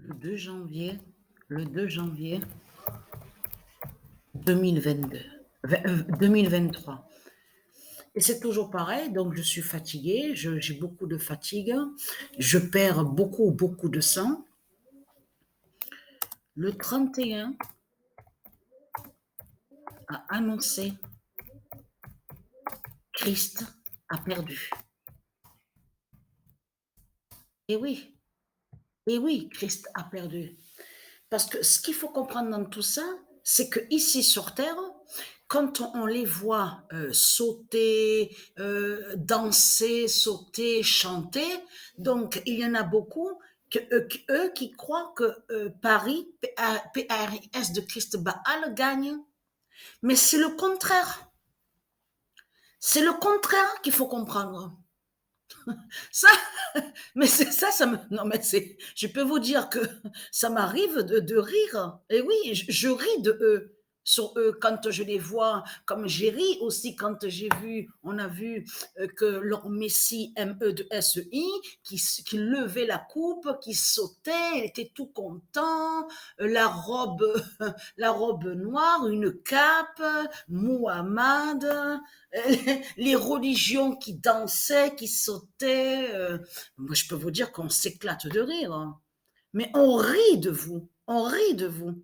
le 2 janvier, le 2 janvier 2022, 2023. Et c'est toujours pareil, donc je suis fatiguée, j'ai beaucoup de fatigue, je perds beaucoup, beaucoup de sang. Le 31 a annoncé Christ a perdu. Et oui, Christ a perdu. Parce que ce qu'il faut comprendre dans tout ça, c'est que ici sur Terre, quand on les voit sauter, danser, sauter, chanter, donc il y en a beaucoup eux qui croient que Paris, P-A-R-I-S de Christ Baal, gagne. Mais c'est le contraire. C'est le contraire qu'il faut comprendre. Ça, mais c'est ça, non, mais je peux vous dire que ça m'arrive de rire. Et oui, je ris de eux, sur eux, quand je les vois, comme j'ai ri aussi quand on a vu que leur Messie, M-E-S-E-I, qui levait la coupe, qui sautait, il était tout content, la robe, la robe noire, une cape, Muhammad, les religions qui dansaient, qui sautaient. Moi, je peux vous dire qu'on s'éclate de rire. Hein. Mais on rit de vous. On rit de vous.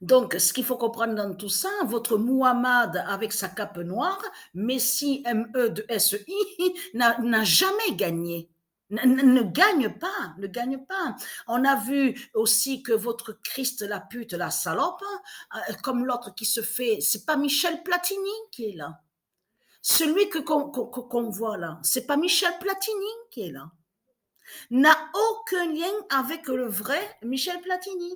Donc, ce qu'il faut comprendre dans tout ça, votre Muhammad avec sa cape noire, Messi, M-E-S-I, n'a jamais gagné. Ne gagne pas, ne gagne pas. On a vu aussi que votre Christ, la pute, la salope, comme l'autre qui se fait, c'est pas Michel Platini qui est là. Celui qu'on voit là, c'est pas Michel Platini qui est là. N'a aucun lien avec le vrai Michel Platini.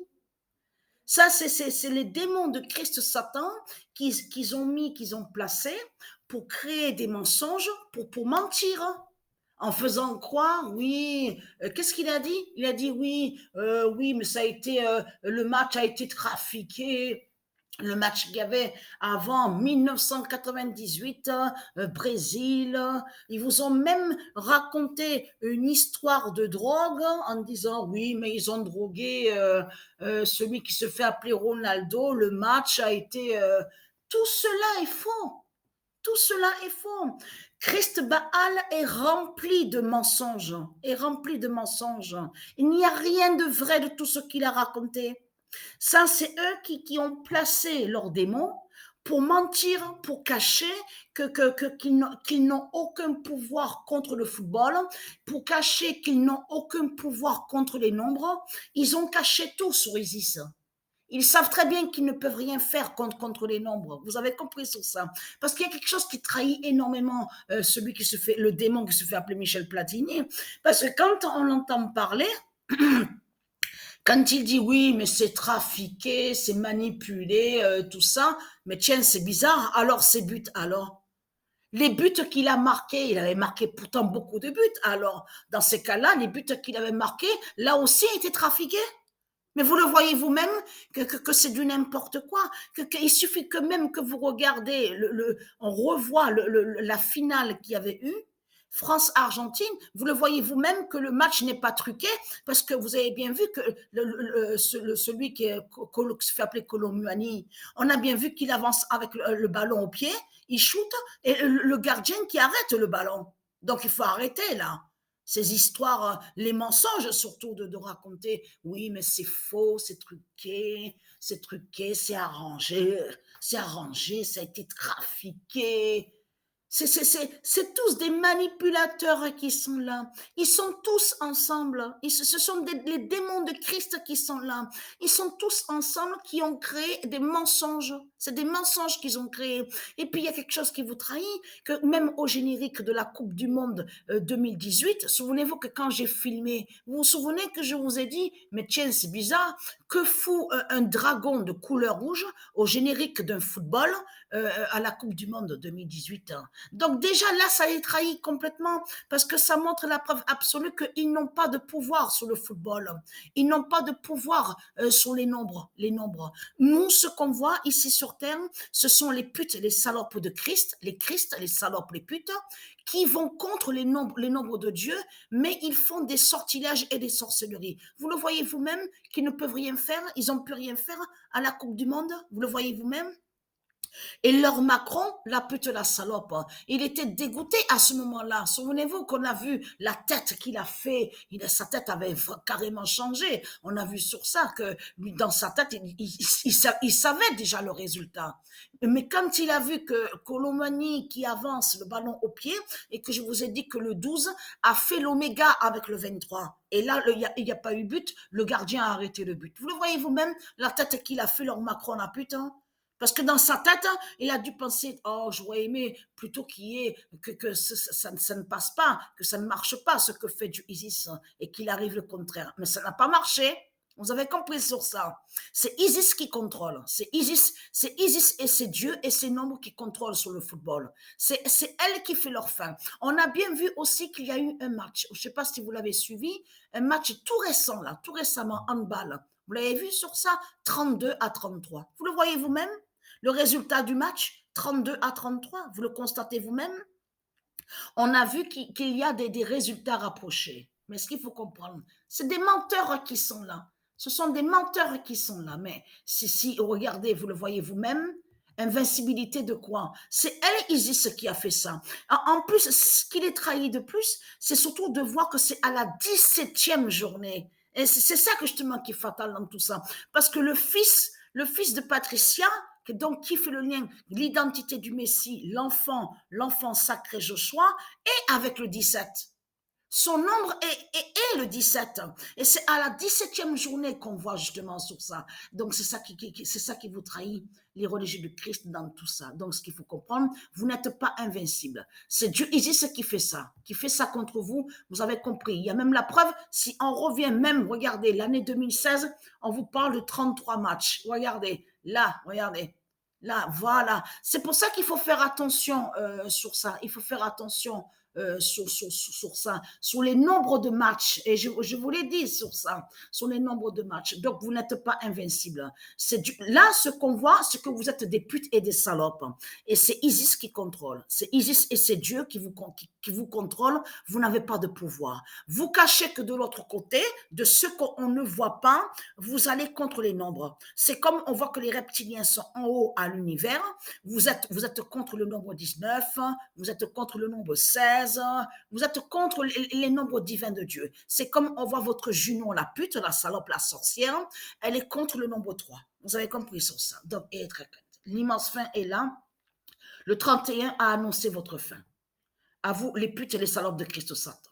Ça, c'est les démons de Christ Satan qu'ils ont mis, qu'ils ont placés pour créer des mensonges, pour mentir. En faisant croire, oui, qu'est-ce qu'il a dit? Il a dit oui, oui, mais ça a été, le match a été trafiqué, le match qu'il y avait avant 1998, Brésil. Ils vous ont même raconté une histoire de drogue en disant oui, mais ils ont drogué celui qui se fait appeler Ronaldo. Le match a été. Tout cela est faux. Tout cela est faux. Christ Baal est rempli de mensonges. Est rempli de mensonges. Il n'y a rien de vrai de tout ce qu'il a raconté. Ça, c'est eux qui ont placé leurs démons pour mentir, pour cacher qu'ils n'ont aucun pouvoir contre le football, pour cacher qu'ils n'ont aucun pouvoir contre les nombres. Ils ont caché tout sur Isis. Ils savent très bien qu'ils ne peuvent rien faire contre les nombres. Vous avez compris sur ça. Parce qu'il y a quelque chose qui trahit énormément celui qui se fait, le démon qui se fait appeler Michel Platini. Parce que quand on l'entend parler, quand il dit oui, mais c'est trafiqué, c'est manipulé, tout ça, mais tiens, c'est bizarre. Alors, ses buts, alors les buts qu'il a marqués, il avait marqué pourtant beaucoup de buts. Alors, dans ces cas-là, les buts qu'il avait marqués, là aussi, étaient trafiqués. Mais vous le voyez vous-même que c'est du n'importe quoi. Il suffit que même que vous regardez, on revoit la finale qu'il y avait eu, France-Argentine, vous le voyez vous-même que le match n'est pas truqué parce que vous avez bien vu que celui qui se fait appeler Colomuani, on a bien vu qu'il avance avec le ballon au pied, il shoot et le gardien qui arrête le ballon. Donc il faut arrêter là ces histoires, les mensonges surtout de raconter, oui, mais c'est faux, c'est truqué, c'est arrangé, ça a été trafiqué. C'est tous des manipulateurs qui sont là. Ils sont tous ensemble. Ce sont les démons de Christ qui sont là. Ils sont tous ensemble qui ont créé des mensonges. C'est des mensonges qu'ils ont créés. Et puis il y a quelque chose qui vous trahit, que même au générique de la Coupe du Monde 2018, souvenez-vous que quand j'ai filmé, vous vous souvenez que je vous ai dit, mais tiens, c'est bizarre, que fout un dragon de couleur rouge au générique d'un football à la Coupe du Monde 2018. Donc déjà là, ça les trahit complètement parce que ça montre la preuve absolue qu'ils n'ont pas de pouvoir sur le football. Ils n'ont pas de pouvoir sur les nombres. Nous, ce qu'on voit ici sur sur terre, ce sont les putes et les salopes de Christ, les salopes, les putes, qui vont contre les nombres de Dieu, mais ils font des sortilèges et des sorcelleries. Vous le voyez vous-même, qu'ils ne peuvent rien faire, ils n'ont pu rien faire à la Coupe du Monde, vous le voyez vous-même. Et leur Macron, la pute, la salope, il était dégoûté à ce moment-là. Souvenez-vous qu'on a vu la tête qu'il a fait. Sa tête avait carrément changé. On a vu sur ça que dans sa tête, il savait déjà le résultat. Mais quand il a vu que Colomani qui avance le ballon au pied et que je vous ai dit que le 12 a fait l'oméga avec le 23. Et là, il n'y a pas eu but. Le gardien a arrêté le but. Vous le voyez vous-même, la tête qu'il a fait, leur Macron, la pute, hein. Parce que dans sa tête, hein, il a dû penser, oh, j'aurais aimé plutôt qu'il y ait, que ça ne passe pas, que ça ne marche pas, ce que fait du Isis, hein, et qu'il arrive le contraire. Mais ça n'a pas marché. Vous avez compris sur ça. C'est Isis qui contrôle. C'est Isis et c'est Dieu et ses nombres qui contrôlent sur le football. C'est elle qui fait leur fin. On a bien vu aussi qu'il y a eu un match. Je ne sais pas si vous l'avez suivi, un match tout récent, là, tout récemment, handball. Vous l'avez vu sur ça? 32-33. Vous le voyez vous-même? Le résultat du match, 32-33, vous le constatez vous-même. On a vu qu'il y a des résultats rapprochés. Mais ce qu'il faut comprendre, c'est des menteurs qui sont là. Ce sont des menteurs qui sont là. Mais si regardez, vous le voyez vous-même, invincibilité de quoi? C'est elle, Isis, qui a fait ça. En plus, ce qui les trahit de plus, c'est surtout de voir que c'est à la 17e journée. Et c'est ça que justement qui est fatal dans tout ça. Parce que le fils de Patricia, donc qui fait le lien, l'identité du Messie, l'enfant sacré Joshua, est avec le 17. Son nombre est le 17. Et c'est à la 17e journée qu'on voit justement sur ça. Donc c'est ça qui vous trahit, les religieux du Christ dans tout ça. Donc ce qu'il faut comprendre, vous n'êtes pas invincible. C'est Dieu Isis qui fait ça contre vous. Vous avez compris. Il y a même la preuve, si on revient même, regardez, l'année 2016, on vous parle de 33 matchs. Regardez, là, regardez. Là, voilà. C'est pour ça qu'il faut faire attention sur ça. Il faut faire attention sur ça, sur les nombres de matchs. Et je vous l'ai dit sur ça, sur les nombres de matchs. Donc, vous n'êtes pas invincible. Là, ce qu'on voit, c'est que vous êtes des putes et des salopes. Et c'est Isis qui contrôle. C'est Isis et c'est Dieu qui vous contrôle. Vous n'avez pas de pouvoir. Vous cachez que de l'autre côté, de ce qu'on ne voit pas, vous allez contre les nombres. C'est comme on voit que les reptiliens sont en haut à l'univers. Vous êtes contre le nombre 19, vous êtes contre le nombre 16, vous êtes contre les nombres divins de Dieu. C'est comme on voit votre Junon, la pute, la salope, la sorcière, elle est contre le nombre 3. Vous avez compris sur ça. Donc, l'immense fin est là. Le 31 a annoncé votre fin. À vous, les putes et les salopes de Christ Satan.